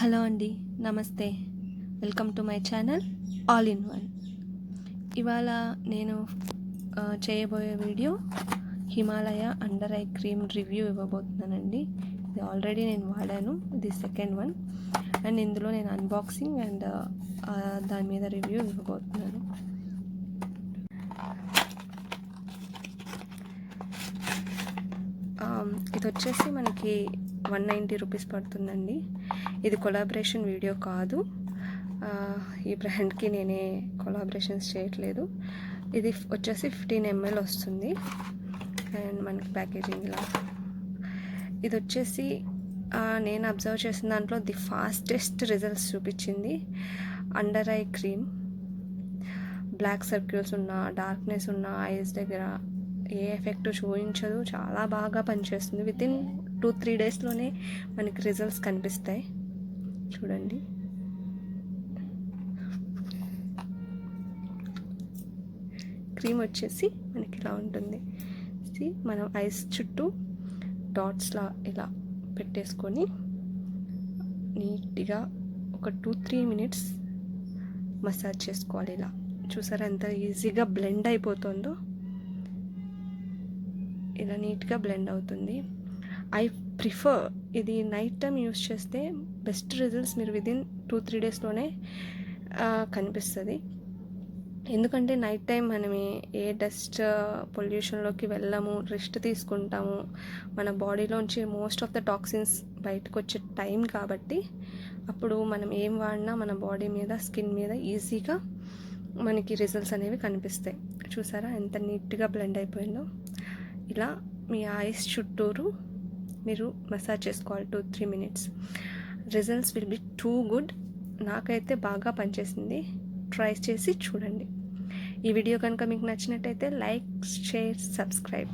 Hello అండి, నమస్తే. Welcome to my channel all in one. ఇవాళ నేను చేయబోయే video Himalaya under eye cream review ఇవ్వబోతున్నానండి. ఇది ఆల్రెడీ నేను వాడాను, ఇది సెకండ్ వన్. అండ్ ఇందులో నేను అన్బాక్సింగ్ అండ్ దాని మీద రివ్యూ ఇవ్వబోతున్నాను. ఇది వచ్చేసి మనకి 190 రూపీస్ పడుతుందండి. ఇది కొలాబరేషన్ వీడియో కాదు, ఈ బ్రాండ్కి నేనే కొలాబరేషన్స్ చేయట్లేదు. ఇది వచ్చేసి 15 ml వస్తుంది. అండ్ మనకి ప్యాకేజింగ్ ఇలా. ఇది వచ్చేసి నేను అబ్జర్వ్ చేసిన దాంట్లో ది ఫాస్టెస్ట్ రిజల్ట్స్ చూపించింది. Under eye cream black circles ఉన్న, డార్క్నెస్ ఉన్న ఐస్ దగ్గర ఏ ఎఫెక్ట్ చూపించదు, చాలా బాగా పనిచేస్తుంది. వితిన్ 2-3 డేస్లోనే మనకి రిజల్ట్స్ కనిపిస్తాయి. చూడండి, క్రీమ్ వచ్చేసి మనకి ఇలా ఉంటుంది. మనం ఐస్ చుట్టూ డాట్స్లా ఇలా పెట్టేసుకొని నీట్గా ఒక 2-3 మినిట్స్ మసాజ్ చేసుకోవాలి. ఇలా చూసారా ఎంత ఈజీగా బ్లెండ్ అయిపోతుందో. ఇలా నీట్గా బ్లెండ్ అవుతుంది. ఐ ప్రిఫర్ ఇది నైట్ టైం యూస్ చేస్తే బెస్ట్ రిజల్ట్స్ మీరు విదిన్ 2-3 డేస్లోనే కనిపిస్తుంది. ఎందుకంటే నైట్ టైం మనం ఏ డస్ట్ పొల్యూషన్లోకి వెళ్ళము, రెస్ట్ తీసుకుంటాము. మన బాడీలోంచి మోస్ట్ ఆఫ్ ద టాక్సిన్స్ బయటకు వచ్చే టైం కాబట్టి అప్పుడు మనం ఏం వాడినా మన బాడీ మీద, స్కిన్ మీద ఈజీగా మనకి రిజల్ట్స్ అనేవి కనిపిస్తాయి. చూసారా ఎంత నీట్గా బ్లెండ్ అయిపోయిందో. ఇలా మీ ఐస్ చుట్టూరు మీరు మసాజ్ చేసుకోవాలి 2-3 minutes. Results will be too good. నాకైతే బాగా పనిచేసింది. ట్రై చేసి చూడండి. ఈ వీడియో కనుక మీకు నచ్చినట్టయితే లైక్, షేర్, సబ్స్క్రైబ్.